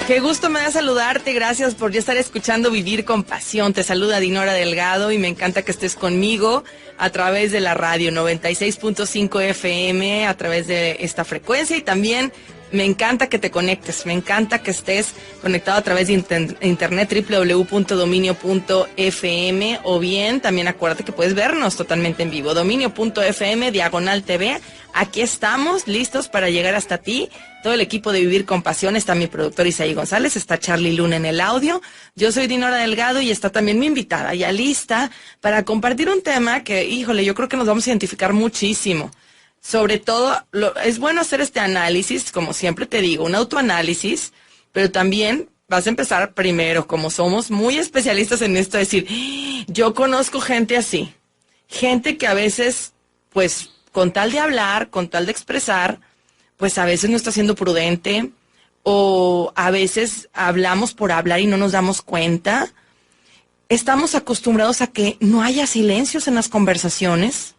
Qué gusto me da saludarte, gracias por ya estar escuchando Vivir con Pasión. Te saluda Dinora Delgado y me encanta que estés conmigo a través de la radio 96.5 FM, a través de esta frecuencia, y también me encanta que te conectes, me encanta que estés conectado a través de internet www.dominio.fm, o bien también acuérdate que puedes vernos totalmente en vivo, dominio.fm/TV. Aquí estamos, listos para llegar hasta ti. Todo el equipo de Vivir con Pasión, está mi productor Isaí González, está Charlie Luna en el audio. Yo soy Dinora Delgado y está también mi invitada, ya lista para compartir un tema que, híjole, yo creo que nos vamos a identificar muchísimo. Sobre todo, es bueno hacer este análisis, como siempre te digo, un autoanálisis, pero también vas a empezar primero, como somos muy especialistas en esto, decir, yo conozco gente así, gente que a veces, pues, con tal de hablar, con tal de expresar, pues a veces no está siendo prudente, o a veces hablamos por hablar y no nos damos cuenta. Estamos acostumbrados a que no haya silencios en las conversaciones,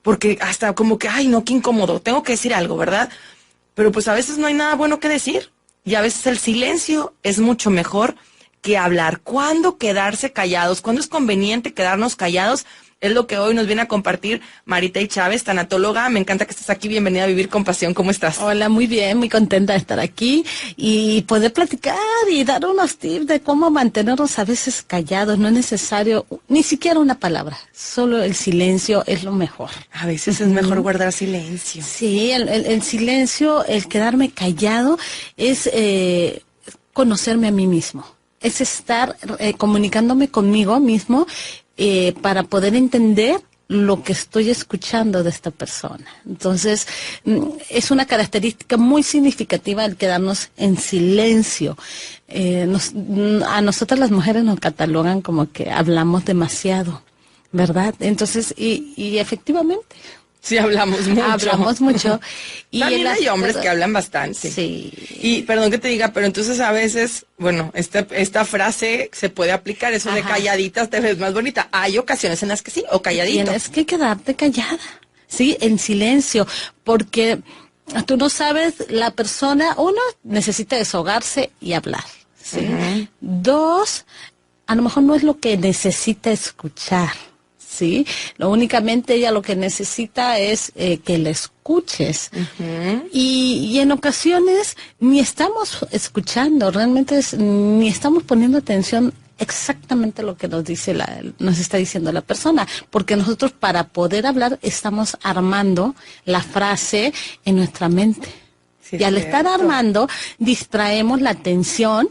porque hasta como que, ay no, qué incómodo, tengo que decir algo, ¿verdad? Pero pues a veces no hay nada bueno que decir, y a veces el silencio es mucho mejor que hablar. ¿Cuándo quedarse callados? ¿Cuándo es conveniente quedarnos callados? Es lo que hoy nos viene a compartir Maritey Chávez, tanatóloga. Me encanta que estés aquí. Bienvenida a Vivir con Pasión. ¿Cómo estás? Hola, muy bien, muy contenta de estar aquí y poder platicar y dar unos tips de cómo mantenernos a veces callados. No es necesario ni siquiera una palabra, solo el silencio es lo mejor. A veces es mejor guardar silencio. Sí, el silencio, el quedarme callado es conocerme a mí mismo. Es estar comunicándome conmigo mismo para poder entender lo que estoy escuchando de esta persona. Entonces, es una característica muy significativa el quedarnos en silencio. A nosotras las mujeres nos catalogan como que hablamos demasiado, ¿verdad? Entonces, y efectivamente... Sí, hablamos mucho. Hablamos mucho. Y también hay hombres que hablan bastante. Sí. Y perdón que te diga, pero entonces a veces, bueno, esta frase se puede aplicar, eso de calladitas te ves más bonita. Hay ocasiones en las que sí, o calladito. Tienes que quedarte callada, sí, en silencio, porque tú no sabes, la persona, uno, necesita desahogarse y hablar, ¿sí? Dos, a lo mejor no es lo que necesita escuchar. ¿Sí? Únicamente ella lo que necesita es que la escuches. Y en ocasiones ni estamos escuchando, realmente ni estamos poniendo atención exactamente a lo que nos está diciendo la persona, porque nosotros para poder hablar estamos armando la frase en nuestra mente. Sí, y al estar armando, distraemos la atención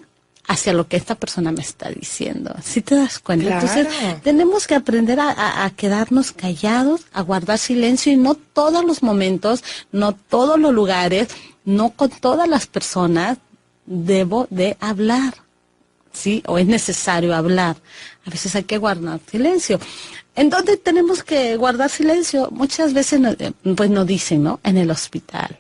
hacia lo que esta persona me está diciendo. ¿Sí te das cuenta? Claro. Entonces, tenemos que aprender a quedarnos callados, a guardar silencio, y no todos los momentos, no todos los lugares, no con todas las personas debo de hablar, ¿sí? O es necesario hablar. A veces hay que guardar silencio. ¿En dónde tenemos que guardar silencio? Muchas veces pues nos dicen, ¿no? En el hospital.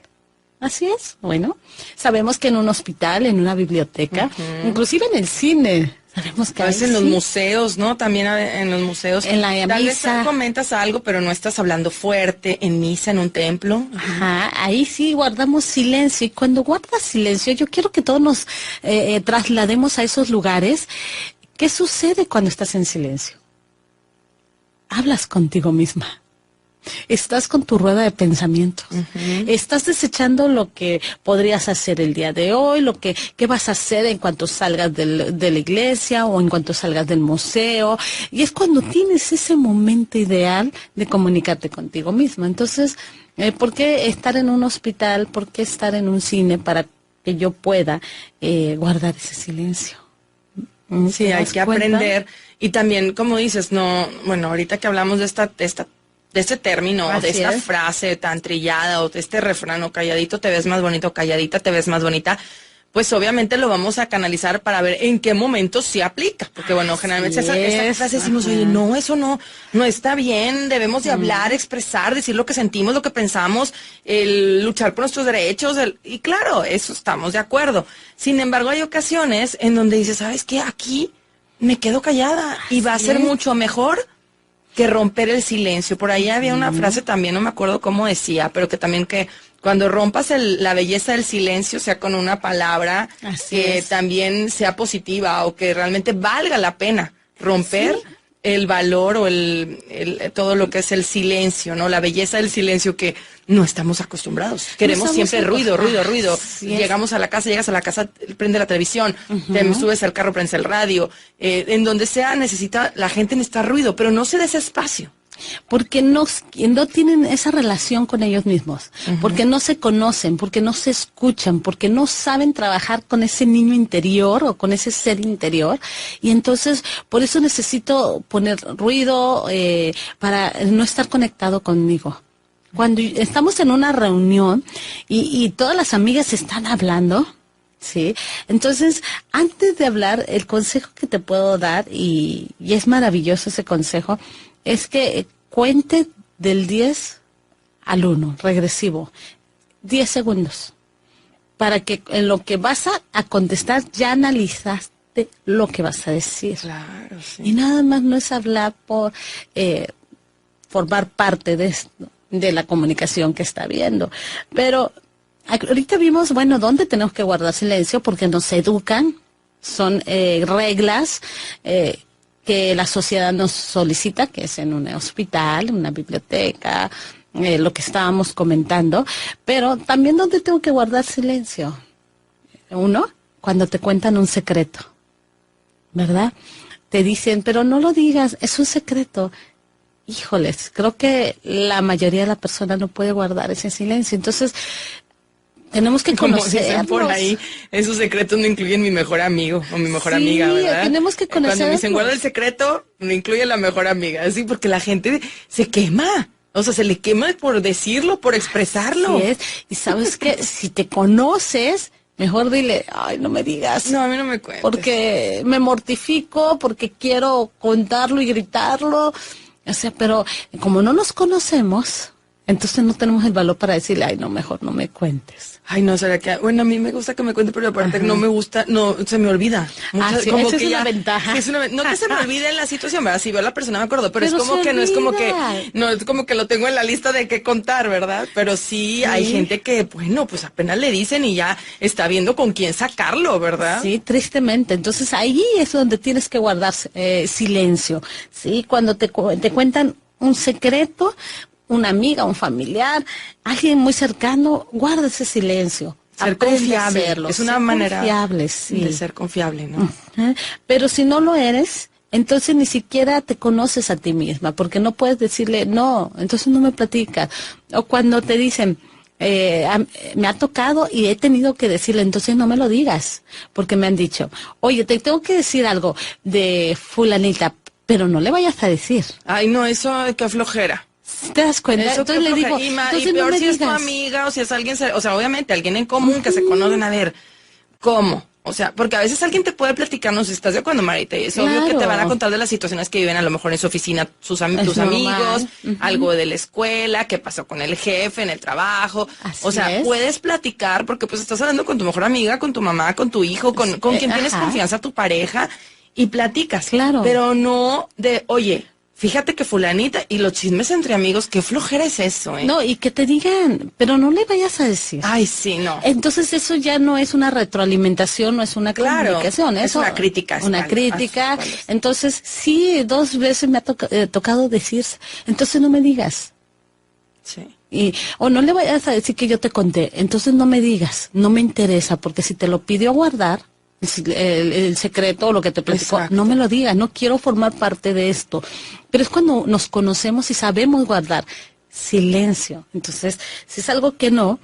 Así es, bueno, sabemos que en un hospital, en una biblioteca, inclusive en el cine, sabemos que a veces en los museos, ¿no? También en los museos. En la tal misa. vez comentas algo, pero no estás hablando fuerte, en misa, en un templo. Ajá, ahí sí guardamos silencio, y cuando guardas silencio, yo quiero que todos nos traslademos a esos lugares. ¿Qué sucede cuando estás en silencio? Hablas contigo misma. Estás con tu rueda de pensamientos. Estás desechando lo que podrías hacer el día de hoy, qué vas a hacer en cuanto salgas de la iglesia o en cuanto salgas del museo. Y es cuando tienes ese momento ideal de comunicarte contigo mismo. Entonces, ¿por qué estar en un hospital? ¿Por qué estar en un cine para que yo pueda guardar ese silencio? Sí, hay que aprender. Y también, como dices, no, bueno, ahorita que hablamos de este término, de esta frase tan trillada, o de este refrán, o calladito te ves más bonito, calladita te ves más bonita, pues obviamente lo vamos a canalizar para ver en qué momento se aplica. Porque bueno, generalmente esa frase decimos, oye, no, eso no está bien, debemos de hablar, expresar, decir lo que sentimos, lo que pensamos, luchar por nuestros derechos, y claro, eso estamos de acuerdo. Sin embargo, hay ocasiones en donde dices, ¿sabes qué? Aquí me quedo callada y va a ser mucho mejor que romper el silencio. Por ahí había una frase también, no me acuerdo cómo decía, pero que también que Cuando rompas la belleza del silencio, sea con una palabra que también sea positiva o que realmente valga la pena romper el valor o todo lo que es el silencio, ¿no? La belleza del silencio que no estamos acostumbrados. Queremos siempre ruido. Llegas a la casa, prende la televisión, te subes al carro, prendes el radio. En donde sea la gente necesita ruido, pero no se da ese espacio. Porque no tienen esa relación con ellos mismos, porque no se conocen, porque no se escuchan, porque no saben trabajar con ese niño interior o con ese ser interior, y entonces por eso necesito poner ruido para no estar conectado conmigo. Cuando estamos en una reunión y todas las amigas están hablando, ¿sí? Entonces, antes de hablar, el consejo que te puedo dar, y es maravilloso ese consejo, es que cuente del 10 al 1, regresivo, 10 segundos, para que en lo que vas a contestar ya analizaste lo que vas a decir. Claro, sí. Y nada más no es hablar por formar parte de esto, de la comunicación que está habiendo. Pero ahorita vimos, dónde tenemos que guardar silencio, porque nos educan, son reglas que la sociedad nos solicita, que es en un hospital, una biblioteca, lo que estábamos comentando, pero también donde tengo que guardar silencio. Uno, cuando te cuentan un secreto, ¿verdad? Te dicen, pero no lo digas, es un secreto. Híjoles, creo que la mayoría de la persona no puede guardar ese silencio, entonces tenemos que conocerlos. Como dicen por ahí, esos secretos no incluyen mi mejor amigo o mi mejor amiga, ¿verdad? Tenemos que conocerlos. Cuando me dicen guarda el secreto, no incluye la mejor amiga, así porque la gente se quema. O sea, se le quema por decirlo, por expresarlo. Así es. Y sabes que si te conoces, mejor dile, ay, no me digas. No, a mí no me cuentes. Porque me mortifico, porque quiero contarlo y gritarlo. O sea, pero como no nos conocemos, entonces no tenemos el valor para decirle, ay, no, mejor no me cuentes. Ay, no, será que, a mí me gusta que me cuente, pero aparte no me gusta, no, se me olvida. Como esa es una ventaja. No que se me olvide en la situación, ¿verdad? Si veo a la persona me acuerdo, pero es como que no es como que lo tengo en la lista de qué contar, ¿verdad? Pero sí hay gente que, pues apenas le dicen y ya está viendo con quién sacarlo, ¿verdad? Sí, tristemente. Entonces ahí es donde tienes que guardar silencio, ¿sí? Cuando te cuentan un secreto, una amiga, un familiar, alguien muy cercano, guarda ese silencio. Ser confiable. Es una manera de ser confiable, ¿no? Pero si no lo eres, entonces ni siquiera te conoces a ti misma, porque no puedes decirle, no, entonces no me platicas. O cuando te dicen, me ha tocado y he tenido que decirle, entonces no me lo digas, porque me han dicho, oye, te tengo que decir algo de fulanita, pero no le vayas a decir. Ay, no, eso qué flojera. ¿Te das cuenta? Eso entonces le digo, y peor si es tu amiga o si es alguien, o sea, obviamente alguien en común que se conocen, a ver, ¿cómo? O sea, porque a veces alguien te puede platicar, no sé si estás de acuerdo, Marita, y es obvio que te van a contar de las situaciones que viven a lo mejor en su oficina tus amigos, algo de la escuela, qué pasó con el jefe en el trabajo. O sea, puedes platicar porque pues estás hablando con tu mejor amiga, con tu mamá, con tu hijo, con quien tienes confianza, tu pareja, y platicas. Claro. Pero no de, oye, fíjate que fulanita, y los chismes entre amigos, qué flojera es eso, ¿eh? No, y que te digan, pero no le vayas a decir. Ay, sí, no. Entonces eso ya no es una retroalimentación, no es una comunicación. Es una crítica. Una crítica. Entonces, sí, 2 veces me ha tocado decir, entonces no me digas. Sí. O no le vayas a decir que yo te conté, entonces no me digas, no me interesa, porque si te lo pidió guardar, el secreto o lo que te platicó, no me lo digas, no quiero formar parte de esto. Pero es cuando nos conocemos y sabemos guardar silencio. Entonces, si es algo que no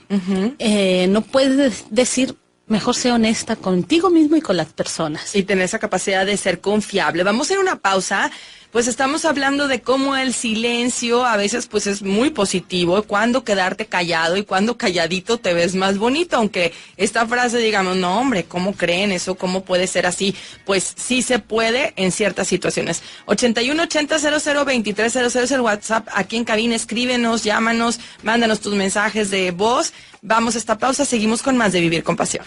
puedes decir, mejor sea honesta contigo mismo y con las personas. Y tener esa capacidad de ser confiable. Vamos a ir a una pausa. Pues estamos hablando de cómo el silencio a veces pues es muy positivo, cuando quedarte callado y cuando calladito te ves más bonito, aunque esta frase digamos, no hombre, ¿cómo creen eso? ¿Cómo puede ser así? Pues sí se puede en ciertas situaciones. 8180002300 es el WhatsApp, aquí en cabina, escríbenos, llámanos, mándanos tus mensajes de voz. Vamos a esta pausa, seguimos con más de Vivir con Pasión.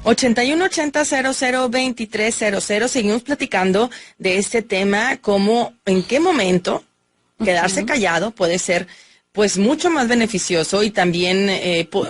8180002300. Seguimos platicando de este tema, como en qué momento quedarse callado puede ser pues mucho más beneficioso y también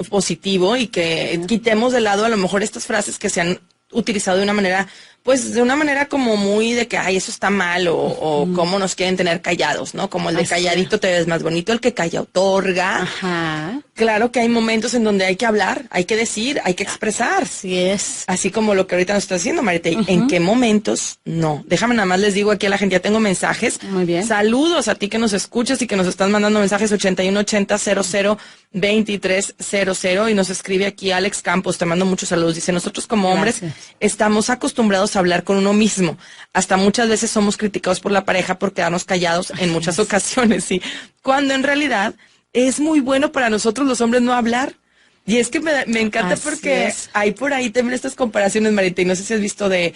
positivo, y que quitemos de lado a lo mejor estas frases que se han utilizado de una manera, pues de una manera como muy de que, ay, eso está mal, o cómo nos quieren tener callados, ¿no? Como el de calladito te ves más bonito, el que calla otorga. Ajá. Claro que hay momentos en donde hay que hablar, hay que decir, hay que expresar. Así es. Así como lo que ahorita nos está haciendo, Marita. ¿En qué momentos? No. Déjame nada más les digo aquí a la gente, ya tengo mensajes. Muy bien. Saludos a ti que nos escuchas y que nos están mandando mensajes 8180002300, y nos escribe aquí Alex Campos, te mando muchos saludos. Dice, nosotros como hombres estamos acostumbrados a hablar con uno mismo. Hasta muchas veces somos criticados por la pareja por quedarnos callados en muchas ocasiones, sí. Cuando en realidad es muy bueno para nosotros los hombres no hablar. Y es que me encanta porque hay por ahí también estas comparaciones, Marita, y no sé si has visto de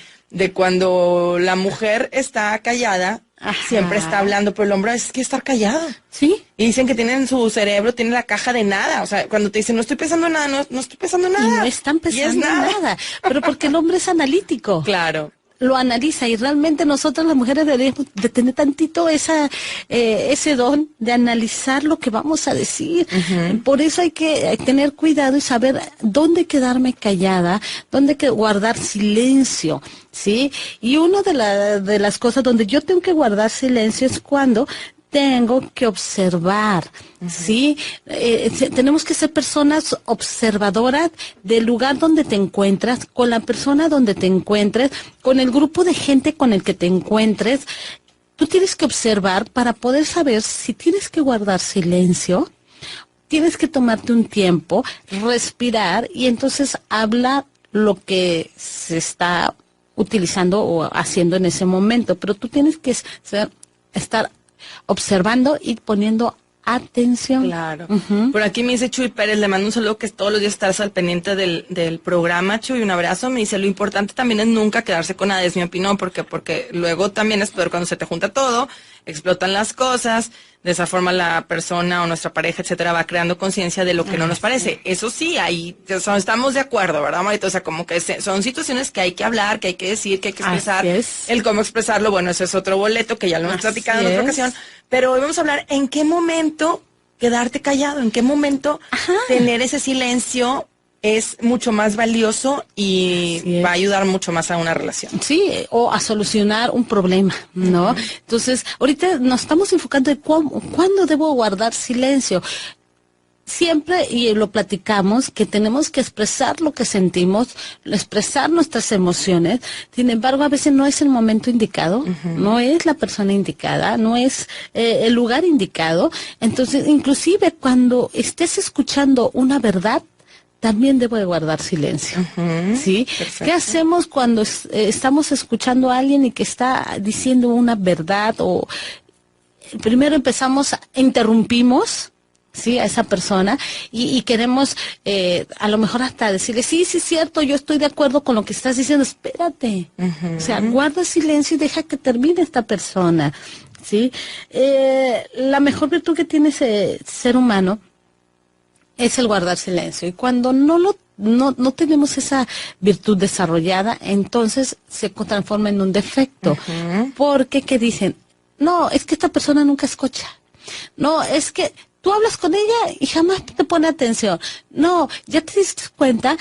cuando la mujer está callada, siempre está hablando, pero el hombre es que estar callado. Sí. Y dicen que tienen su cerebro, tiene la caja de nada. O sea, cuando te dicen, no estoy pensando en nada, no estoy pensando en nada. Y no están pensando en nada. Pero porque el hombre es analítico. Claro. Lo analiza, y realmente nosotras las mujeres deberíamos de tener tantito ese don de analizar lo que vamos a decir. Por eso hay que tener cuidado y saber dónde quedarme callada, dónde guardar silencio, ¿sí? Y una de las cosas donde yo tengo que guardar silencio es cuando tengo que observar, ¿sí? Tenemos que ser personas observadoras del lugar donde te encuentras, con la persona donde te encuentres, con el grupo de gente con el que te encuentres. Tú tienes que observar para poder saber si tienes que guardar silencio, tienes que tomarte un tiempo, respirar, y entonces habla lo que se está utilizando o haciendo en ese momento. Pero tú tienes que estar observando y poniendo atención. Claro. Por aquí me dice Chuy Pérez, le mando un saludo, que todos los días estás al pendiente del programa, Chuy, un abrazo. Me dice, lo importante también es nunca quedarse con nada, es mi opinión, porque luego también es peor cuando se te junta todo, explotan las cosas, de esa forma la persona o nuestra pareja, etcétera, va creando conciencia de lo que no nos parece. Eso sí, ahí estamos de acuerdo, ¿verdad, Marita? O sea, como que son situaciones que hay que hablar, que hay que decir, que hay que expresar. El cómo expresarlo, bueno, ese es otro boleto que ya lo hemos platicado en otra ocasión. Pero hoy vamos a hablar en qué momento quedarte callado, en qué momento tener ese silencio es mucho más valioso y va a ayudar mucho más a una relación. Sí, o a solucionar un problema, ¿no? Entonces, ahorita nos estamos enfocando en cuándo debo guardar silencio. Siempre, y lo platicamos, que tenemos que expresar lo que sentimos, expresar nuestras emociones. Sin embargo, a veces no es el momento indicado, no es la persona indicada, no es el lugar indicado. Entonces, inclusive cuando estés escuchando una verdad, también debo de guardar silencio, ¿sí? Perfecto. ¿Qué hacemos cuando estamos escuchando a alguien y que está diciendo una verdad? O primero interrumpimos, ¿sí? A esa persona, y queremos a lo mejor hasta decirle, sí, es cierto, yo estoy de acuerdo con lo que estás diciendo, espérate. O sea, guarda silencio y deja que termine esta persona, ¿sí? La mejor virtud que tiene ese ser humano es el guardar silencio. Y cuando no tenemos esa virtud desarrollada, entonces se transforma en un defecto. Porque, ¿qué dicen? No, es que esta persona nunca escucha. No, es que tú hablas con ella y jamás te pone atención. No, ya te diste cuenta,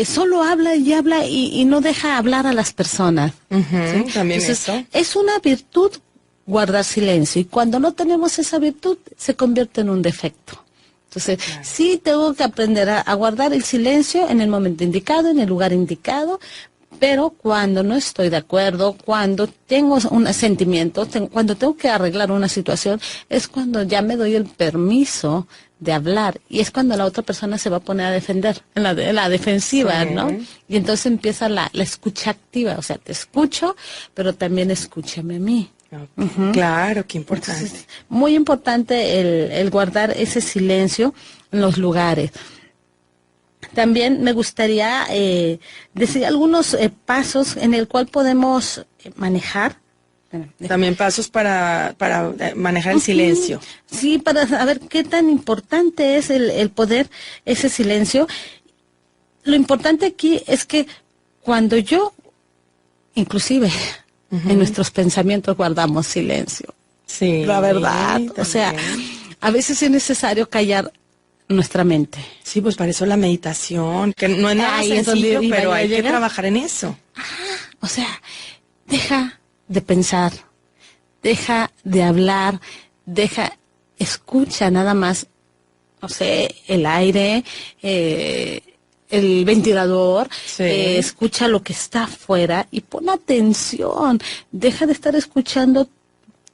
solo habla y no deja hablar a las personas. ¿Sí? También entonces, eso. Es una virtud guardar silencio. Y cuando no tenemos esa virtud, se convierte en un defecto. Entonces, sí tengo que aprender a guardar el silencio en el momento indicado, en el lugar indicado, pero cuando no estoy de acuerdo, cuando tengo un sentimiento, cuando tengo que arreglar una situación, es cuando ya me doy el permiso de hablar, y es cuando la otra persona se va a poner a defender, en la defensiva, ¿no? Y entonces empieza la escucha activa, o sea, te escucho, pero también escúchame a mí. Claro, qué importante. Entonces, muy importante el guardar ese silencio en los lugares. También me gustaría decir algunos pasos en el cual podemos manejar. También pasos para manejar el silencio. Sí, para saber qué tan importante es el poder ese silencio. lo importante aquí es que cuando inclusive, en nuestros pensamientos guardamos silencio. Sí. La verdad. O sea, a veces es necesario callar nuestra mente. Sí, pues para eso la meditación, que no es nada sencillo, pero hay que trabajar en eso. O sea, deja de pensar, deja de hablar, escucha nada más, no sé, el aire, el ventilador, escucha lo que está afuera y pon atención, deja de estar escuchando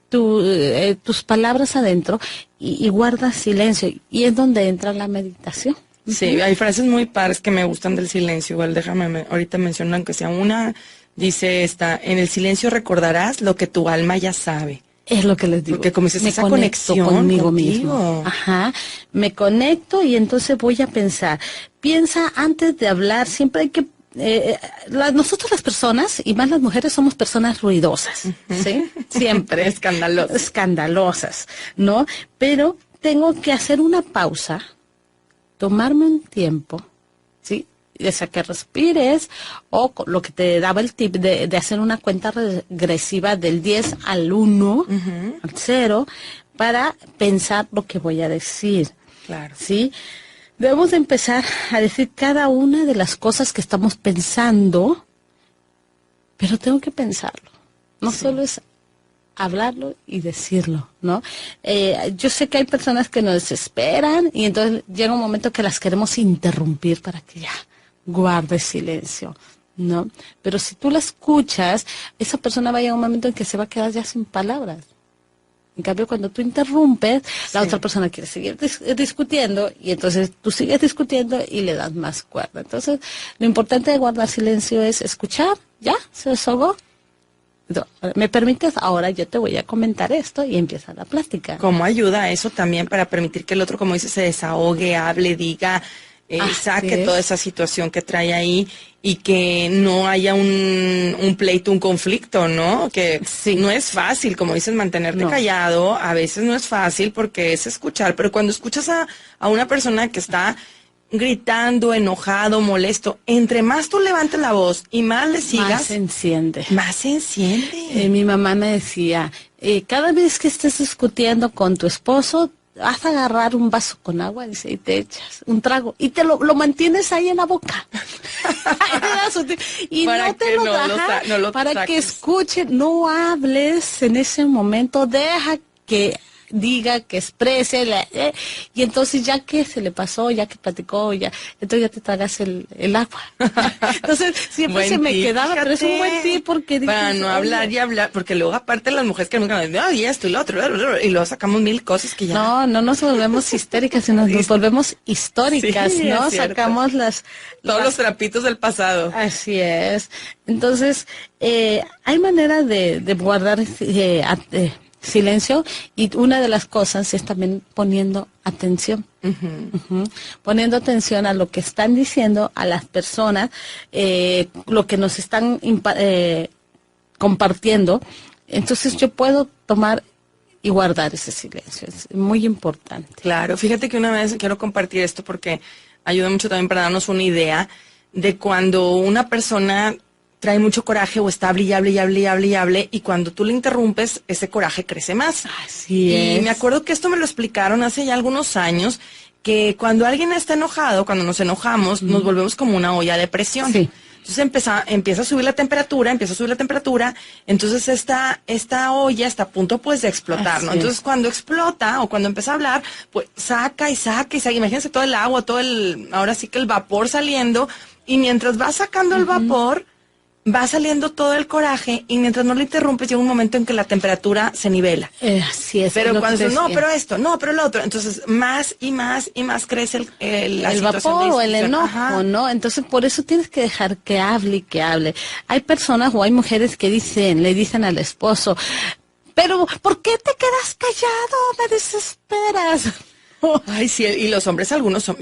tus palabras adentro y guarda silencio, y es donde entra la meditación. Sí, hay frases muy padres que me gustan del silencio. Igual déjame, ahorita mencionan que sea una, dice en el silencio recordarás lo que tu alma ya sabe. Es lo que les digo. Porque como dices, esa conexión conmigo mismo. Ajá. Me conecto y entonces voy a pensar. Piensa antes de hablar, siempre hay que... nosotros las personas, y más las mujeres, somos personas ruidosas, ¿sí? Siempre. Escandalosas, ¿no? Pero tengo que hacer una pausa, tomarme un tiempo, ¿sí? Ya sea que respires, o lo que te daba el tip de hacer una cuenta regresiva del 10 al 1, al 0, para pensar lo que voy a decir. Claro. ¿Sí? Debemos de empezar a decir cada una de las cosas que estamos pensando, pero tengo que pensarlo. No solo es hablarlo y decirlo, ¿no? Yo sé que hay personas que nos desesperan y entonces llega un momento que las queremos interrumpir para que ya guarde silencio, ¿no? Pero si tú la escuchas, esa persona va a llegar un momento en que se va a quedar ya sin palabras. En cambio, cuando tú interrumpes, la otra persona quiere seguir discutiendo y entonces tú sigues discutiendo y le das más cuerda. Entonces, lo importante de guardar silencio es escuchar, ¿ya? ¿Se desahogó? ¿Me permites? Ahora yo te voy a comentar esto y empieza la plática. ¿Cómo ayuda eso también para permitir que el otro, como dices, se desahogue, hable, diga, saque toda esa situación que trae ahí y que no haya un pleito, un conflicto, ¿no? Que no es fácil, como dices, mantenerte callado, a veces no es fácil porque es escuchar, pero cuando escuchas a una persona que está gritando, enojado, molesto, entre más tú levantes la voz y más le sigas, más se enciende. Más se enciende. Mi mamá me decía, cada vez que estés discutiendo con tu esposo, vas a agarrar un vaso con agua, dice, y te echas un trago y te lo mantienes ahí en la boca. Y para no te lo das, para que escuche, no hables en ese momento, deja que diga, que exprese, y entonces ya que se le pasó, ya que platicó, entonces ya te tragas el agua. Entonces siempre se me quedaba, pero es un buen tip porque para no hablar y hablar, porque luego aparte las mujeres que nunca dicen, y esto y lo otro, y luego sacamos 1000 cosas que ya... No nos volvemos histéricas, sino nos volvemos históricas, ¿no? Sacamos todos los trapitos del pasado. Así es. Entonces, hay manera de guardar silencio, y una de las cosas es también poniendo atención. Poniendo atención a lo que están diciendo, a las personas, lo que nos están compartiendo. Entonces yo puedo tomar y guardar ese silencio. Es muy importante. Claro, fíjate que una vez quiero compartir esto porque ayuda mucho también para darnos una idea de cuando una persona trae mucho coraje o está hable y hable, y cuando tú le interrumpes, ese coraje crece más. Así es. Y me acuerdo que esto me lo explicaron hace ya algunos años, que cuando alguien está enojado, cuando nos enojamos, nos volvemos como una olla de presión. Sí. Entonces empieza a subir la temperatura, entonces esta olla está a punto pues de explotar, ¿no? Entonces cuando explota o cuando empieza a hablar, pues saca, imagínense todo el agua, ahora sí que el vapor saliendo, y mientras va sacando el vapor, va saliendo todo el coraje, y mientras no le interrumpes llega un momento en que la temperatura se nivela. Así es. Pero cuando dices, no, pero esto, no, pero lo otro, entonces más y más crece el vapor o el enojo, ¿no? Entonces por eso tienes que dejar que hable y que hable. Hay personas o hay mujeres que le dicen al esposo, pero ¿por qué te quedas callado? Me desesperas. Ay, sí, y los hombres,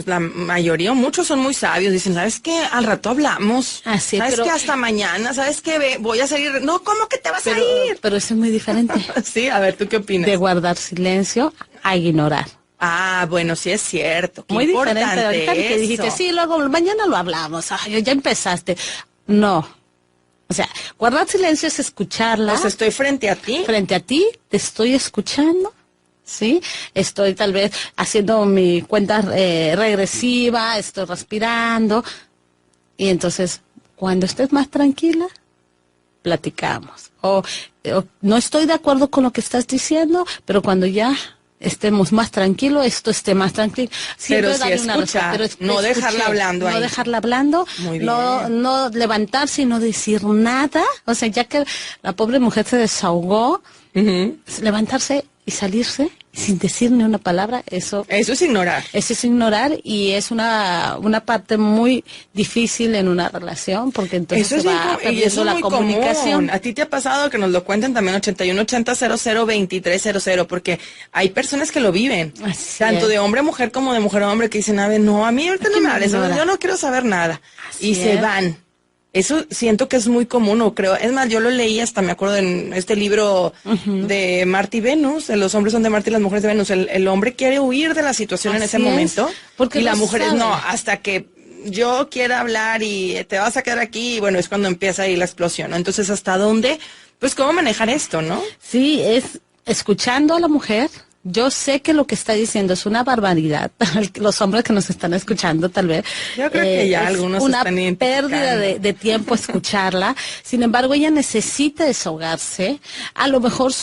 la mayoría, muchos son muy sabios, dicen, ¿sabes qué? Al rato hablamos. Así, ¿sabes qué? Hasta mañana, ¿sabes qué? Voy a salir. No, ¿cómo que te vas a ir? Pero eso es muy diferente. Sí, a ver, ¿tú qué opinas? De guardar silencio a ignorar. Ah, bueno, sí es cierto. Qué Muy diferente importante ahorita que eso. dijiste, sí, luego mañana lo hablamos. Ay, ya empezaste. No. O sea, guardar silencio es escucharla. O sea, estoy frente a ti. Frente a ti, te estoy escuchando. ¿Sí? Estoy tal vez haciendo mi cuenta regresiva, estoy respirando. Y entonces, cuando estés más tranquila, platicamos. O no estoy de acuerdo con lo que estás diciendo, pero cuando ya estemos más tranquilos, esto esté más tranquilo. Pero sí escuchar, no dejarla hablando ahí. No dejarla hablando, Muy no, bien. no levantarse y no decir nada. O sea, ya que la pobre mujer se desahogó, levantarse y salirse sin decir ni una palabra, eso Eso es ignorar. y es una parte muy difícil en una relación porque entonces Eso es se va y perdiendo eso es la muy comunicación. común. ¿A ti te ha pasado que nos lo cuenten también 8180002300? Porque hay personas que lo viven, Así tanto es. de hombre a mujer como de mujer a hombre, que dicen, a ver, no, a mí ahorita no Aquí me me hables, ignora. yo no quiero saber nada. Así Y se es. van. Eso siento que es muy común, o creo. Es más, yo lo leí hasta, me acuerdo, en este libro de Marte y Venus, los hombres son de Marte y las mujeres de Venus. El hombre quiere huir de la situación en Así ese es, momento, porque y la lo mujer es, sabe. no, hasta que yo quiera hablar y te vas a quedar aquí, y bueno, es cuando empieza ahí la explosión, ¿no? Entonces, ¿hasta dónde? Pues, ¿cómo manejar esto, no? Sí, es escuchando a la mujer. Yo sé que lo que está diciendo es una barbaridad. Los hombres que nos están escuchando, tal vez. Yo creo que ya es algunos una están identificando. pérdida de tiempo escucharla. Sin embargo, ella necesita desahogarse. A lo mejor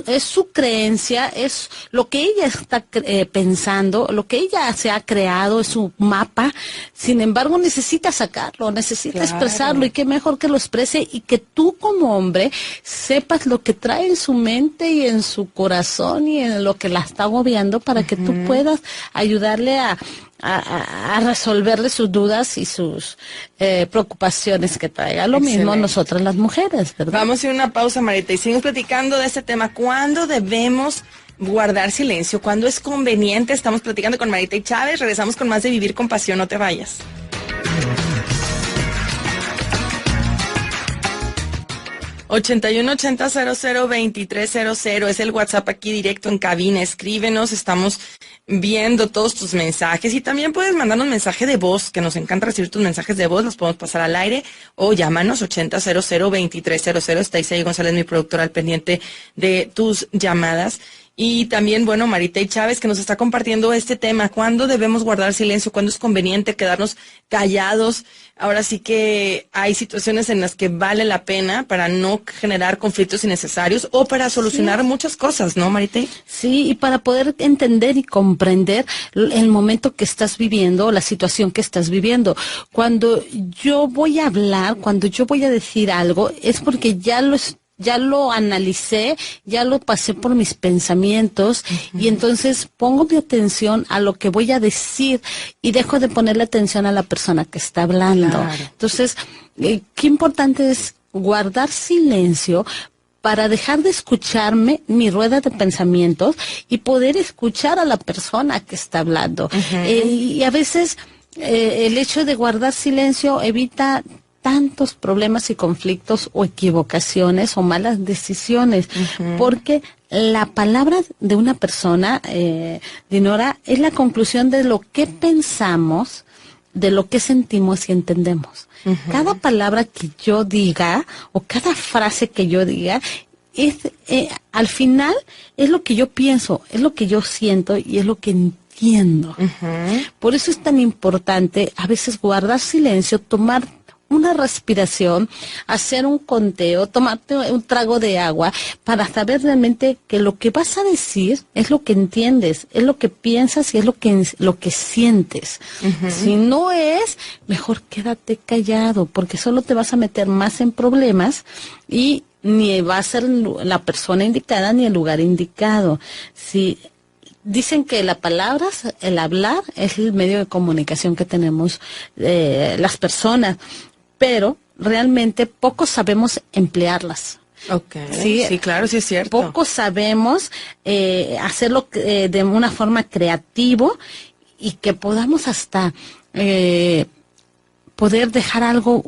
es su creencia, es lo que ella está pensando, lo que ella se ha creado, es su mapa. Sin embargo, necesita sacarlo, necesita Claro. expresarlo. Y qué mejor que lo exprese y que tú como hombre sepas lo que trae en su mente y en su corazón y en lo que la está agobiando para que tú puedas ayudarle a resolverle sus dudas y sus preocupaciones que traiga. Lo mismo Excelente. nosotras las mujeres, ¿verdad? Vamos a ir a una pausa, Marita, y seguimos platicando de este tema. ¿Cuándo debemos guardar silencio? ¿Cuándo es conveniente? Estamos platicando con Marita y Chávez. Regresamos con más de Vivir con Pasión. No te vayas. 8180002300 es el WhatsApp aquí directo en cabina. Escríbenos, estamos viendo todos tus mensajes y también puedes mandarnos mensaje de voz, que nos encanta recibir tus mensajes de voz, los podemos pasar al aire o llámanos 80002300. Está Isaí González, mi productora, al pendiente de tus llamadas. Y también, bueno, Marita y Chávez, que nos está compartiendo este tema. ¿Cuándo debemos guardar silencio? ¿Cuándo es conveniente quedarnos callados? Ahora sí que hay situaciones en las que vale la pena para no generar conflictos innecesarios o para solucionar muchas cosas, ¿no, Marita? Sí, y para poder entender y comprender el momento que estás viviendo, la situación que estás viviendo. Cuando yo voy a hablar, cuando yo voy a decir algo, es porque ya lo analicé, ya lo pasé por mis pensamientos y entonces pongo mi atención a lo que voy a decir y dejo de ponerle atención a la persona que está hablando. Claro. Entonces, qué importante es guardar silencio para dejar de escucharme mi rueda de pensamientos y poder escuchar a la persona que está hablando. Y a veces el hecho de guardar silencio evita tantos problemas y conflictos o equivocaciones o malas decisiones, porque la palabra de una persona, Dinora, es la conclusión de lo que pensamos, de lo que sentimos y entendemos. Cada palabra que yo diga o cada frase que yo diga es, al final es lo que yo pienso, es lo que yo siento y es lo que entiendo. Por eso es tan importante a veces guardar silencio, tomar una respiración, hacer un conteo, tomarte un trago de agua para saber realmente que lo que vas a decir es lo que entiendes, es lo que piensas y es lo que sientes. Si no es, mejor quédate callado porque solo te vas a meter más en problemas y ni va a ser la persona indicada ni el lugar indicado. Si dicen que la palabra, el hablar, es el medio de comunicación que tenemos las personas, pero realmente poco sabemos emplearlas. Okay. Sí, claro, sí es cierto. Poco sabemos hacerlo de una forma creativo y que podamos hasta poder dejar algo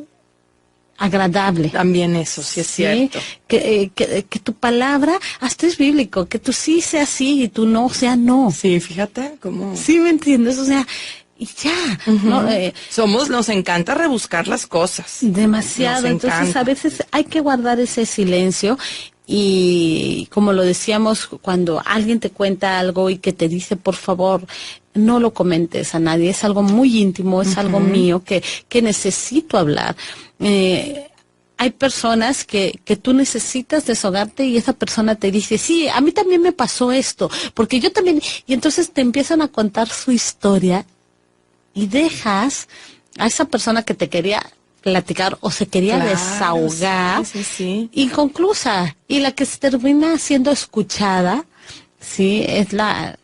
agradable. También eso, sí es cierto. Que tu palabra hasta es bíblico, que tu sí sea sí y tu no sea no. Sí, fíjate cómo... Sí, ¿me entiendes? O sea, y ya. ¿No? Nos encanta rebuscar las cosas. Demasiado. Nos Entonces, encanta. a veces hay que guardar ese silencio. Y como lo decíamos, cuando alguien te cuenta algo y que te dice, por favor, no lo comentes a nadie, es algo muy íntimo, es algo mío que necesito hablar. Hay personas que tú necesitas desahogarte y esa persona te dice, sí, a mí también me pasó esto, porque yo también, y entonces te empiezan a contar su historia y dejas a esa persona que te quería platicar o se quería desahogar inconclusa, y la que se termina siendo escuchada, sí, es la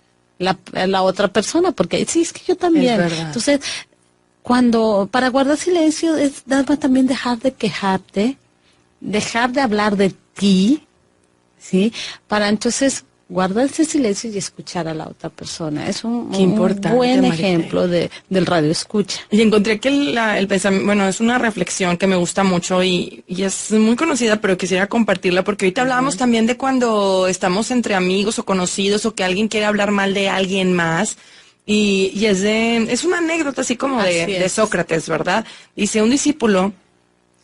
otra persona, porque sí, es que yo también. Entonces, para guardar silencio es también dejar de quejarte, dejar de hablar de ti, sí, para entonces guardar ese silencio y escuchar a la otra persona. Es un buen ejemplo del radio escucha. Y encontré que el pensamiento, bueno, es una reflexión que me gusta mucho y es muy conocida, pero quisiera compartirla porque ahorita hablábamos también de cuando estamos entre amigos o conocidos o que alguien quiere hablar mal de alguien más. Y es una anécdota así como de Sócrates, ¿verdad? Dice, un discípulo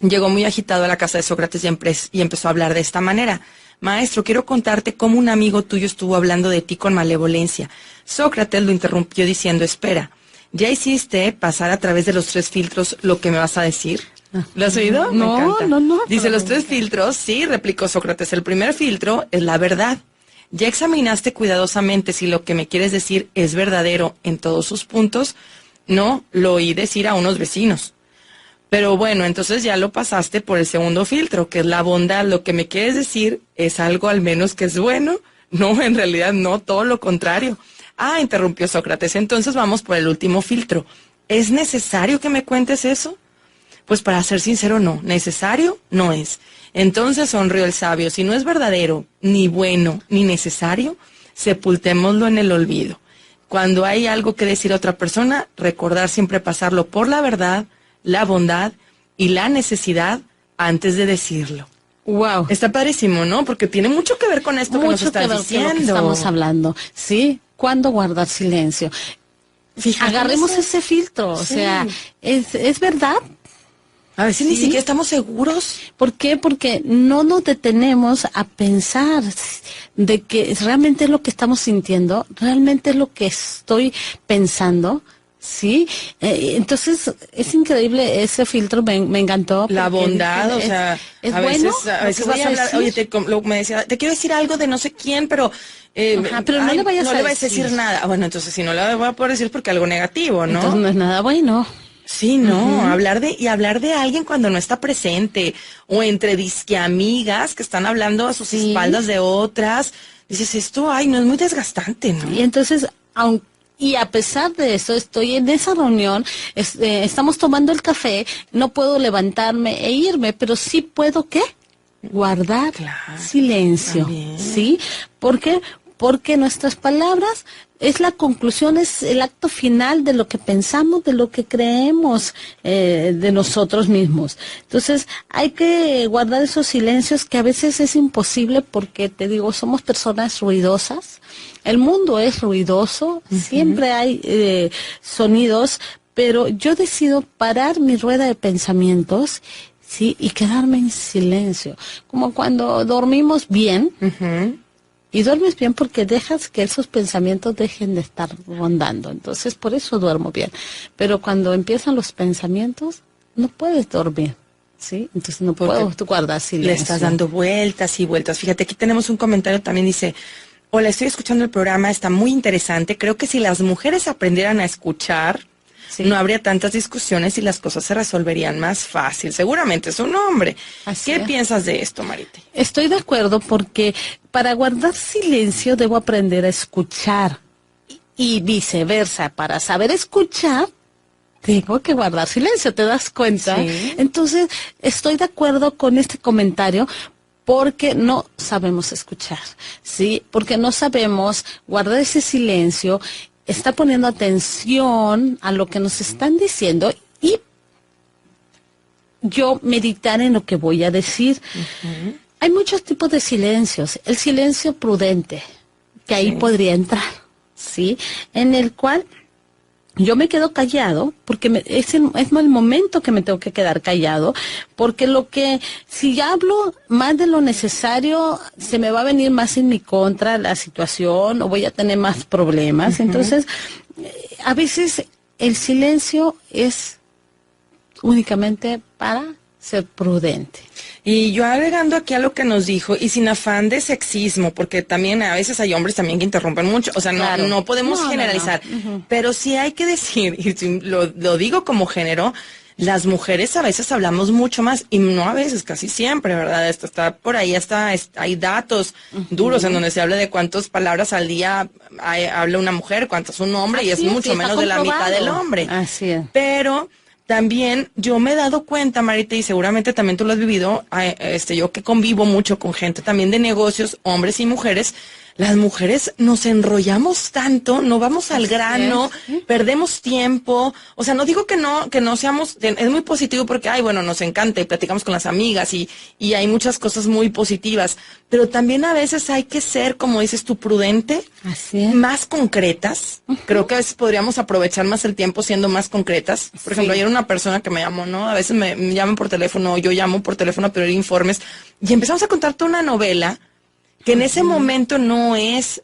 llegó muy agitado a la casa de Sócrates y empezó a hablar de esta manera. Maestro, quiero contarte cómo un amigo tuyo estuvo hablando de ti con malevolencia. Sócrates lo interrumpió diciendo, espera, ¿ya hiciste pasar a través de los 3 filtros lo que me vas a decir? ¿Lo has oído? No, me encanta. No. Dice, los 3 filtros, sí, replicó Sócrates. El primer filtro es la verdad. ¿Ya examinaste cuidadosamente si lo que me quieres decir es verdadero en todos sus puntos? No, lo oí decir a unos vecinos. Pero bueno, entonces ya lo pasaste por el segundo filtro, que es la bondad. Lo que me quieres decir es algo al menos que es bueno. No, en realidad no, todo lo contrario. Ah, interrumpió Sócrates. Entonces vamos por el último filtro. ¿Es necesario que me cuentes eso? Pues para ser sincero, no. Necesario no es. Entonces sonrió el sabio. Si no es verdadero, ni bueno, ni necesario, sepultémoslo en el olvido. Cuando hay algo que decir a otra persona, recordar siempre pasarlo por la verdad, la bondad y la necesidad antes de decirlo. Wow. Está padrísimo, ¿no? Porque tiene mucho que ver con esto que nos estás diciendo. Con lo que estamos hablando, ¿sí? ¿Cuándo guardar silencio? Fíjate, agarremos ese filtro, o sea, ¿es verdad? A veces ni siquiera estamos seguros. ¿Por qué? Porque no nos detenemos a pensar de que realmente es lo que estamos sintiendo, realmente es lo que estoy pensando. Sí, entonces es increíble ese filtro, me encantó. La bondad, o sea, es a bueno, veces vas a hablar, oye, me decía, te quiero decir algo de no sé quién, pero... pero no le vayas a decir nada. Bueno, entonces si no le voy a poder decir porque algo negativo, ¿no? Entonces no es nada bueno. Sí, no, hablar de alguien cuando no está presente, o entre disque amigas que están hablando a sus espaldas de otras, dices, esto, no es muy desgastante, ¿no? Y entonces, y a pesar de eso, estoy en esa reunión, estamos tomando el café, no puedo levantarme e irme, pero sí puedo, ¿qué? Guardar silencio, también. ¿Sí? ¿Por qué? Porque nuestras palabras es la conclusión, es el acto final de lo que pensamos, de lo que creemos de nosotros mismos. Entonces, hay que guardar esos silencios que a veces es imposible porque, te digo, somos personas ruidosas. El mundo es ruidoso, siempre hay sonidos, pero yo decido parar mi rueda de pensamientos, ¿sí? Y quedarme en silencio. Como cuando dormimos bien. Y duermes bien porque dejas que esos pensamientos dejen de estar rondando. Entonces, por eso duermo bien. Pero cuando empiezan los pensamientos, no puedes dormir, ¿sí? Entonces no puedo guardar silencio. Le estás dando vueltas y vueltas. Fíjate, aquí tenemos un comentario también, dice, hola, estoy escuchando el programa, está muy interesante. Creo que si las mujeres aprendieran a escuchar, no habría tantas discusiones y las cosas se resolverían más fácil. Seguramente es un hombre. ¿Qué piensas de esto, Marite? Estoy de acuerdo porque para guardar silencio debo aprender a escuchar y viceversa. Para saber escuchar, tengo que guardar silencio, ¿te das cuenta? Sí. Entonces, estoy de acuerdo con este comentario porque no sabemos escuchar, ¿sí? Porque no sabemos guardar ese silencio, está poniendo atención a lo que nos están diciendo y yo meditar en lo que voy a decir. Hay muchos tipos de silencios. El silencio prudente, que ahí podría entrar, ¿sí? En el cual yo me quedo callado, porque es el momento que me tengo que quedar callado, porque si ya hablo más de lo necesario, se me va a venir más en mi contra la situación, o voy a tener más problemas. Entonces, a veces el silencio es únicamente para ser prudente. Y yo agregando aquí a lo que nos dijo, y sin afán de sexismo, porque también a veces hay hombres también que interrumpen mucho, o sea, no podemos generalizar, pero sí hay que decir, y lo digo como género, las mujeres a veces hablamos mucho más, y no a veces, casi siempre, ¿verdad? Esto está por ahí, hay datos duros en donde se habla de cuántas palabras al día habla una mujer, cuántas un hombre, y es mucho menos de la mitad del hombre. Así es. Pero también yo me he dado cuenta, Marita, y seguramente también tú lo has vivido, yo que convivo mucho con gente también de negocios, hombres y mujeres, las mujeres nos enrollamos tanto, no vamos al grano, perdemos tiempo, o sea, no digo que no seamos, es muy positivo porque, nos encanta y platicamos con las amigas y hay muchas cosas muy positivas, pero también a veces hay que ser, como dices tú, prudente, más concretas. Creo que a veces podríamos aprovechar más el tiempo siendo más concretas. Por ejemplo, ayer una persona que me llamó, ¿no? A veces me llaman por teléfono, yo llamo por teléfono a pedir informes y empezamos a contarte una novela que en ese momento no es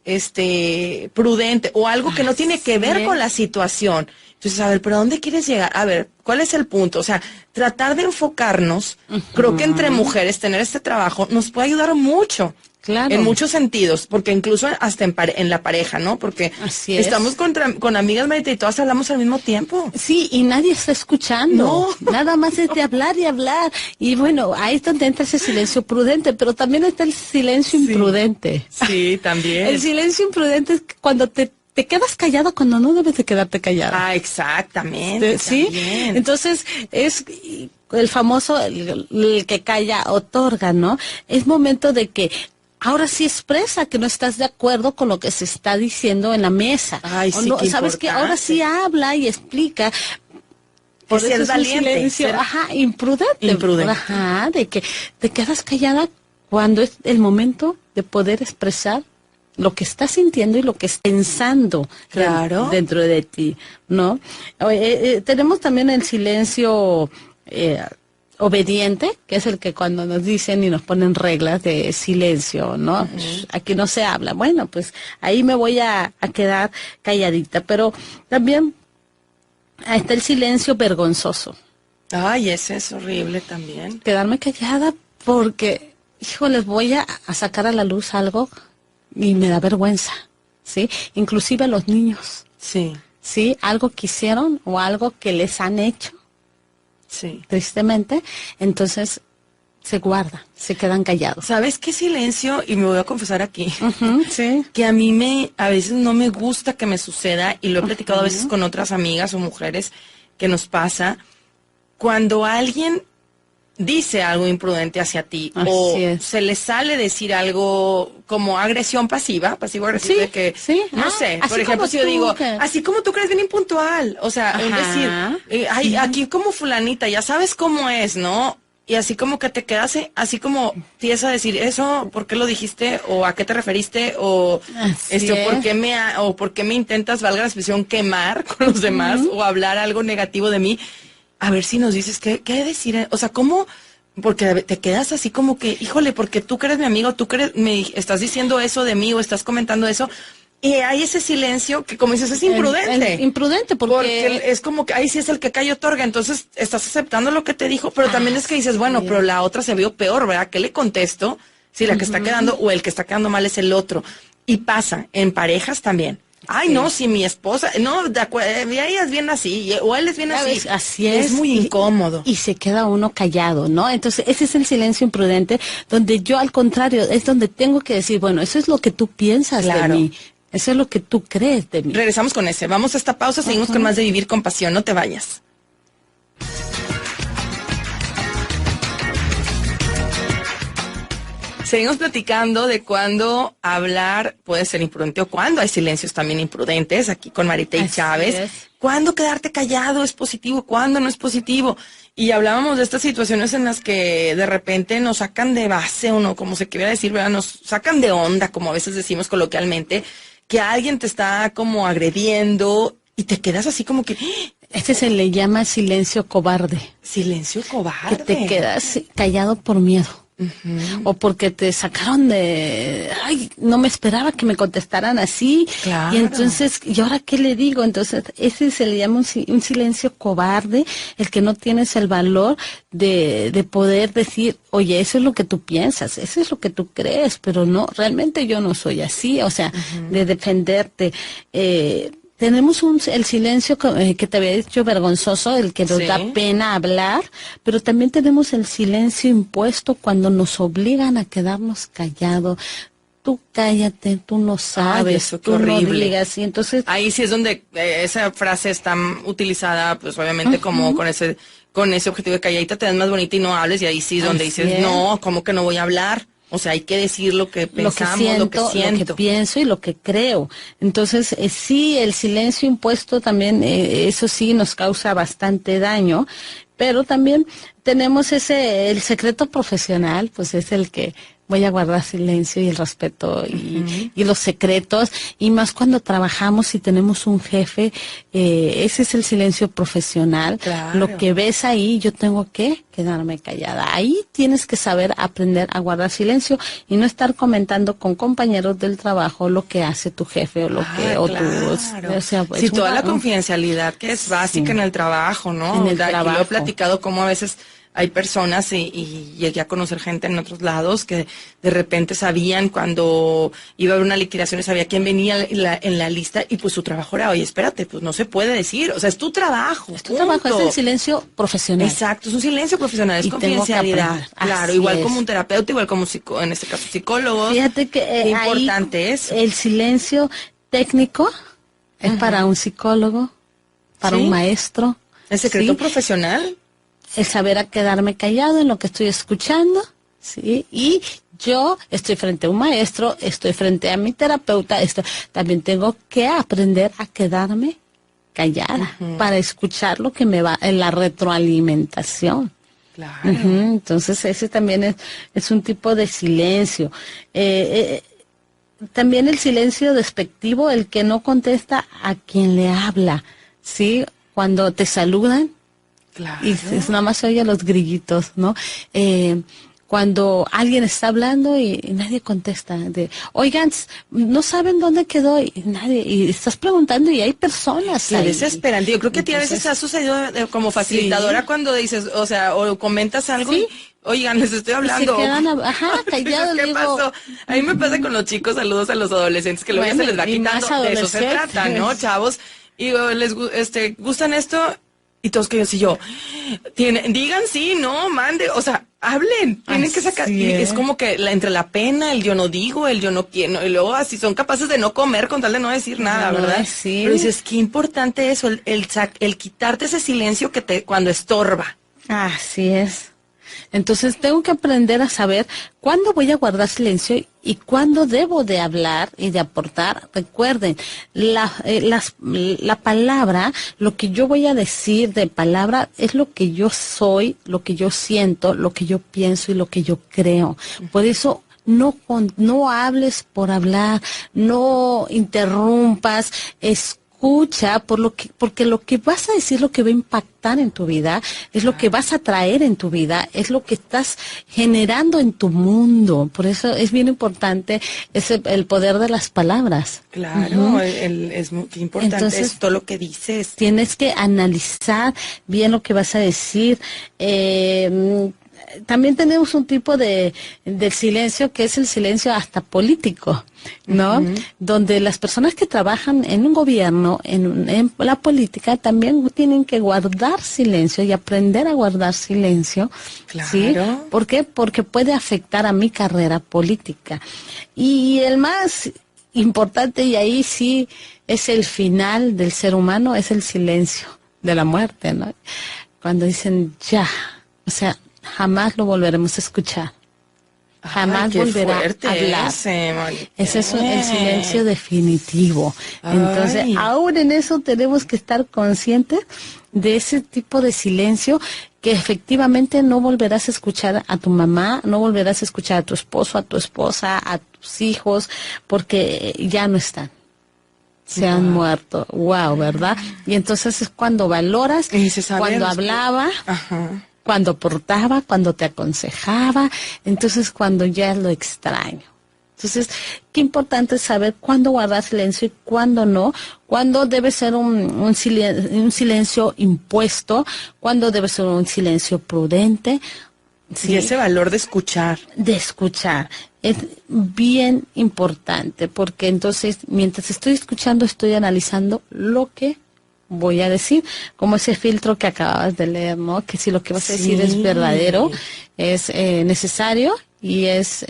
prudente o algo que no tiene que ver con la situación. Entonces, a ver, ¿pero a dónde quieres llegar? A ver, ¿cuál es el punto? O sea, tratar de enfocarnos, creo que entre mujeres tener este trabajo nos puede ayudar mucho. Claro. En muchos sentidos, porque incluso hasta en la pareja, ¿no? Porque estamos con amigas, Marita, y todas hablamos al mismo tiempo. Sí, y nadie está escuchando. No. Nada más es de hablar y hablar. Y bueno, ahí es donde entra ese silencio prudente, pero también está el silencio imprudente. Sí, también. El silencio imprudente es cuando te quedas callado cuando no debes de quedarte callado. Ah, exactamente. ¿Sí? También. Entonces, es el famoso, el que calla otorga, ¿no? Es momento de que ahora sí expresa que no estás de acuerdo con lo que se está diciendo en la mesa. Ay, sí, no, qué sabes que ahora sí habla y explica. Por eso es valiente. Imprudente. Ajá, de que te quedas callada cuando es el momento de poder expresar lo que estás sintiendo y lo que estás pensando dentro de ti, ¿no? Tenemos también el silencio obediente, que es el que cuando nos dicen y nos ponen reglas de silencio, ¿no? Aquí no se habla. Bueno, pues ahí me voy a quedar calladita. Pero también está el silencio vergonzoso. Ay, ese es horrible también. Quedarme callada porque, les voy a sacar a la luz algo y me da vergüenza, ¿sí? Inclusive a los niños. Sí. ¿Sí? Algo que hicieron o algo que les han hecho. Sí. Tristemente, entonces se guarda, se quedan callados. ¿Sabes qué silencio? Y me voy a confesar aquí, sí. que a mí a veces no me gusta que me suceda, y lo he platicado a veces con otras amigas o mujeres, que nos pasa, cuando alguien dice algo imprudente hacia ti, se le sale decir algo como agresión pasivo-agresiva, de que, no sé, por ejemplo, si yo digo, así como tú crees, bien impuntual, o sea, es decir, aquí como fulanita, ya sabes cómo es, ¿no? Y así como que te quedas, así como empieza a decir eso, ¿por qué lo dijiste? ¿O a qué te referiste? ¿O ¿por qué me intentas, valga la expresión, quemar con los demás? ¿O hablar algo negativo de mí? A ver si nos dices, ¿qué decir? O sea, ¿cómo? Porque te quedas así como que, híjole, porque tú que eres mi amigo, me estás diciendo eso de mí o estás comentando eso. Y hay ese silencio que, como dices, es imprudente. Imprudente porque es como que ahí sí es el que calla otorga. Entonces estás aceptando lo que te dijo, pero también es que dices, bueno, pero la otra se vio peor, ¿verdad? ¿Qué le contesto? Si la que está quedando o el que está quedando mal es el otro. Y pasa en parejas también. Ay, no, si mi esposa, no, de acuerdo, ella es bien así, o él es bien así. Así es. Es muy incómodo. Y se queda uno callado, ¿no? Entonces, ese es el silencio imprudente, donde yo, al contrario, es donde tengo que decir, bueno, eso es lo que tú piensas de mí. Eso es lo que tú crees de mí. Regresamos con ese. Vamos a esta pausa, seguimos con más de Vivir con Pasión. No te vayas. Seguimos platicando de cuándo hablar puede ser imprudente o cuándo hay silencios también imprudentes, aquí con Marita y Chávez. ¿cuándo quedarte callado es positivo? ¿Cuándo no es positivo? Y hablábamos de estas situaciones en las que de repente nos sacan de base, o no, como se quiera decir, ¿verdad? Nos sacan de onda, como a veces decimos coloquialmente, que alguien te está como agrediendo y te quedas así como que... Este se le llama silencio cobarde. Silencio cobarde. Que te quedas callado por miedo. O porque te sacaron de... Ay, no me esperaba que me contestaran así. Claro. Y entonces, ¿y ahora qué le digo? Entonces, ese se le llama un silencio cobarde, el que no tienes el valor de poder decir, oye, eso es lo que tú piensas, eso es lo que tú crees, pero no, realmente yo no soy así. O sea, de defenderte. Tenemos el silencio que te había dicho vergonzoso, el que nos Sí. da pena hablar, pero también tenemos el silencio impuesto cuando nos obligan a quedarnos callados. Tú cállate, tú no sabes, eso, qué tú no horrible. digas. Y entonces, Ahí sí es donde esa frase está utilizada, pues obviamente como con ese objetivo de calladita te das más bonita y no hables, y ahí sí es donde Así dices, es. no, ¿cómo que no voy a hablar? O sea, hay que decir lo que pensamos, lo que siento. lo que pienso y lo que creo. Entonces, sí, el silencio impuesto también, eso sí nos causa bastante daño, pero también tenemos el secreto profesional, pues es el que voy a guardar silencio y el respeto y los secretos, y más cuando trabajamos y tenemos un jefe, ese es el silencio profesional. Claro. Lo que ves ahí, yo tengo que quedarme callada. Ahí tienes que saber aprender a guardar silencio y no estar comentando con compañeros del trabajo lo que hace tu jefe o lo que o claro. o sea, Sí, es toda la un- confidencialidad que es básica Sí. en el trabajo, ¿no? En el Aquí lo he trabajo. platicado como a veces hay personas y llegué a conocer gente en otros lados que de repente sabían cuando iba a haber una liquidación y sabía quién venía en la lista, y pues su trabajo era, oye, espérate, pues no se puede decir, o sea, es tu trabajo. Es tu trabajo, es punto. el silencio profesional. Exacto, es un silencio profesional, es Y tengo que confidencialidad. aprender. Claro, Así igual es. como un terapeuta, igual como en este caso psicólogos. Fíjate que Qué importante es. el silencio técnico es para un psicólogo, para Sí. un maestro. El secreto ¿sí? profesional. El saber a quedarme callado en lo que estoy escuchando, ¿sí? Y yo estoy frente a un maestro, estoy frente a mi terapeuta, también tengo que aprender a quedarme callada para escuchar lo que me va en la retroalimentación. Claro. Entonces ese también es un tipo de silencio. También el silencio despectivo, el que no contesta a quien le habla, ¿sí? Cuando te saludan, Claro. y nada más se oye los grillitos, ¿no? Cuando alguien está hablando y nadie contesta, oigan, no saben dónde quedó, y nadie, y estás preguntando y hay personas Qué ahí. desesperante. Yo creo que a ti a veces Entonces, ha sucedido como facilitadora Sí. cuando dices, o sea, o comentas algo Sí. y, oigan, les estoy y se hablando. quedan, Dices, callados, ¿qué digo, pasó? A mí me pasa con los chicos, saludos a los adolescentes, que luego ya Bueno, se les va y más quitando. De eso se adolescentes. trata, ¿no, chavos? Y ¿gustan esto? Y todos que yo, digan sí, no, mande, o sea, hablen, tienen que sacar, Así y es es. como que entre la pena, el yo no digo, el yo no quiero, y luego así son capaces de no comer con tal de no decir nada, No ¿verdad? decir. Pero dices, qué importante eso, el quitarte ese silencio cuando estorba. Así es. Entonces tengo que aprender a saber cuándo voy a guardar silencio y cuándo debo de hablar y de aportar. Recuerden, la palabra, lo que yo voy a decir de palabra es lo que yo soy, lo que yo siento, lo que yo pienso y lo que yo creo. Por eso no hables por hablar, no interrumpas, escucha porque lo que vas a decir, lo que va a impactar en tu vida, es lo que vas a traer en tu vida, es lo que estás generando en tu mundo. Por eso es bien importante el poder de las palabras. Claro, es muy importante. Entonces, es todo lo que dices. Tienes que analizar bien lo que vas a decir. También tenemos un tipo del silencio que es el silencio hasta político, ¿no? Donde las personas que trabajan en un gobierno, en la política, también tienen que guardar silencio y aprender a guardar silencio. ¿Sí? Claro. ¿Por qué? Porque puede afectar a mi carrera política. Y el más importante, y ahí sí es el final del ser humano, es el silencio de la muerte, ¿no? Cuando dicen ya, o sea, jamás lo volveremos a escuchar. jamás qué volverá fuerte a hablar. Ese es el silencio definitivo. Entonces, Ay. aún en eso tenemos que estar conscientes de ese tipo de silencio que efectivamente no volverás a escuchar a tu mamá, no volverás a escuchar a tu esposo, a tu esposa, a tus hijos, porque ya no están. Se han muerto. Wow, ¿verdad? Y entonces es cuando valoras, Y dices, a cuando ver, hablaba, Ajá. cuando aportaba, cuando te aconsejaba, entonces cuando ya lo extraño. Entonces, qué importante es saber cuándo guardar silencio y cuándo no, cuándo debe ser un silencio impuesto, cuándo debe ser un silencio prudente. Y ese valor de escuchar. De escuchar. Es bien importante porque entonces mientras estoy escuchando estoy analizando lo que voy a decir, como ese filtro que acababas de leer, ¿no? Que si lo que vas a decir es verdadero, es necesario y es...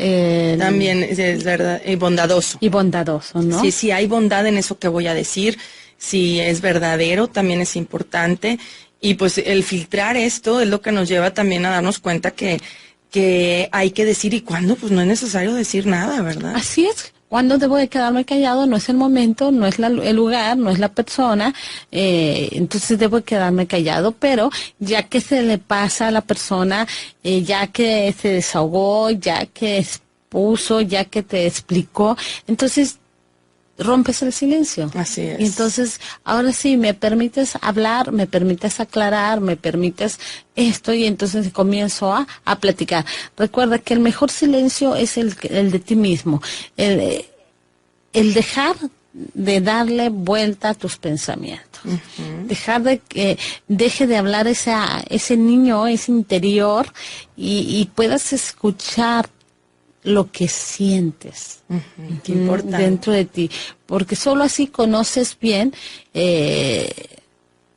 También es verdad, bondadoso. Y bondadoso, ¿no? Sí, sí, hay bondad en eso que voy a decir. Si es verdadero, también es importante. Y pues el filtrar esto es lo que nos lleva también a darnos cuenta que hay que decir y cuándo, pues no es necesario decir nada, ¿verdad? Así es. Cuando debo de quedarme callado, no es el momento, no es el lugar, no es la persona, entonces debo de quedarme callado, pero ya que se le pasa a la persona, ya que se desahogó, ya que expuso, ya que te explicó, entonces rompes el silencio. Así es. Y entonces, ahora sí, me permites hablar, me permites aclarar, me permites esto, y entonces comienzo a platicar. Recuerda que el mejor silencio es el de ti mismo. El dejar de darle vuelta a tus pensamientos. Dejar de que deje de hablar ese niño, ese interior, y puedas escuchar lo que sientes Qué importante. dentro de ti, porque solo así conoces bien,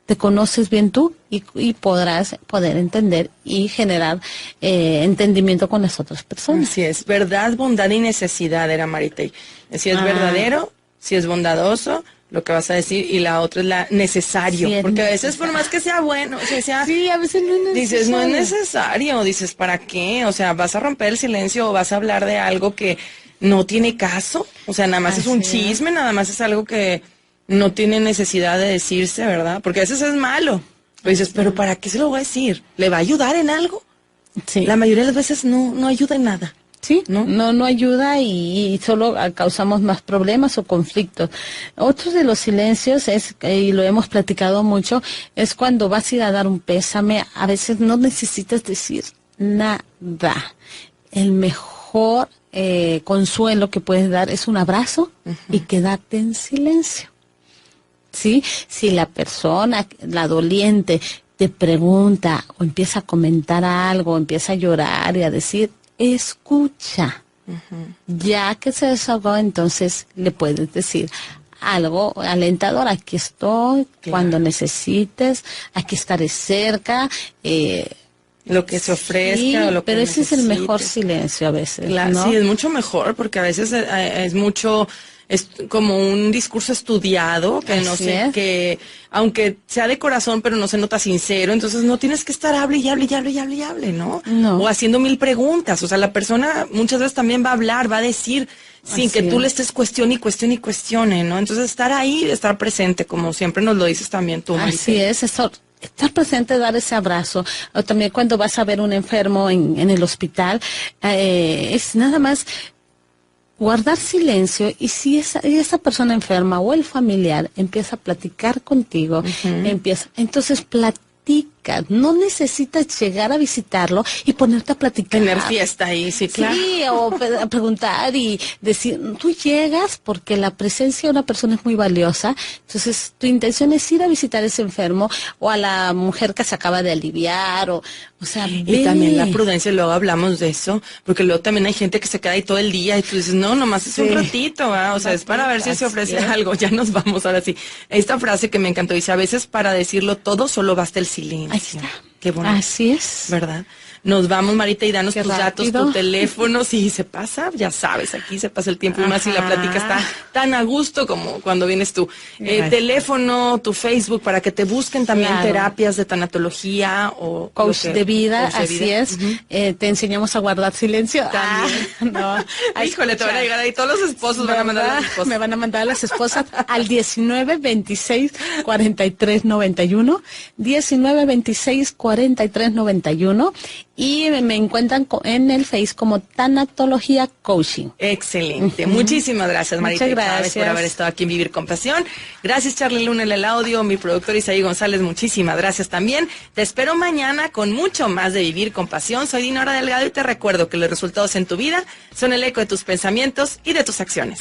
te conoces bien tú y podrás poder entender y generar entendimiento con las otras personas. Así es, verdad, bondad y necesidad era Maritey. Si es verdadero, si es bondadoso, lo que vas a decir, y la otra es la necesario, Sí, es porque a veces necesario. por más que sea bueno, o sea, Sí, a veces no es necesario. dices, no es necesario, dices, ¿para qué? O sea, vas a romper el silencio o vas a hablar de algo que no tiene caso, o sea, nada más es un Así es. chisme, nada más es algo que no tiene necesidad de decirse, ¿verdad? Porque a veces es malo. Pero dices, ¿pero para qué se lo voy a decir? ¿Le va a ayudar en algo? Sí. La mayoría de las veces no ayuda en nada. Sí, ¿No? no ayuda y solo causamos más problemas o conflictos. Otro de los silencios es, y lo hemos platicado mucho, es cuando vas a ir a dar un pésame, a veces no necesitas decir nada. El mejor consuelo que puedes dar es un abrazo y quedarte en silencio. ¿Sí? Si la persona, la doliente, te pregunta o empieza a comentar algo, empieza a llorar y a decir, escucha. Ya que se desahogó, entonces le puedes decir algo alentador, aquí estoy, Claro. cuando necesites, aquí estaré cerca. Lo que se ofrezca Sí, o lo que pero ese es el mejor necesites. silencio a veces, Claro, ¿no? sí, es mucho mejor porque a veces es mucho, es como un discurso estudiado que no Así sé, es. que aunque sea de corazón pero no se nota sincero, entonces no tienes que estar hable y hable y hable y hable y hable, ¿no? No. O haciendo 1000 preguntas, o sea, la persona muchas veces también va a hablar, va a decir sin Así que tú es. le estés cuestione y cuestione y cuestione, ¿no? Entonces estar ahí, estar presente, como siempre nos lo dices también tú, Así Maritey. es, eso, estar presente, dar ese abrazo, o también cuando vas a ver un enfermo en el hospital, es nada más guardar silencio, y si esa persona enferma o el familiar empieza a platicar contigo, entonces platica, no necesitas llegar a visitarlo y ponerte a platicar. Tener fiesta ahí, sí, claro. Sí, o preguntar y decir, tú llegas porque la presencia de una persona es muy valiosa, entonces tu intención es ir a visitar a ese enfermo o a la mujer que se acaba de aliviar, o sea, Y también la prudencia, luego hablamos de eso, porque luego también hay gente que se queda ahí todo el día y tú dices, no, nomás es un Sí. ratito, ¿verdad? O sea, es para ver si se ofrece Así es. algo, ya nos vamos ahora sí. Esta frase que me encantó dice, a veces para decirlo todo solo basta el Ahí silencio. está. Qué bonito. Así es. ¿Verdad? Nos vamos, Marita, y danos Qué tus datos, rápido. tu teléfono. Si se pasa, ya sabes, aquí se pasa el tiempo. Y más si la Ajá. plática está tan a gusto como cuando vienes tú. Gracias. Teléfono, tu Facebook, para que te busquen también Claro. terapias de tanatología o... Coach lo que- de vida, coach de así vida. es. Ujú. Te enseñamos a guardar silencio. También. No. Híjole, te van a llegar ahí todos los esposos, van a mandar a ¿Verdad? los esposos. Me van a mandar a las esposas al 19 26 43 91, 19 26 43 91, y me encuentran en el Face como Tanatología Coaching. Excelente. Muchísimas gracias, Marita. Muchas Chávez, gracias. por haber estado aquí en Vivir con Pasión. Gracias, Charly Luna, en el audio. Mi productor Isaí González, muchísimas gracias también. Te espero mañana con mucho más de Vivir con Pasión. Soy Dinora Delgado y te recuerdo que los resultados en tu vida son el eco de tus pensamientos y de tus acciones.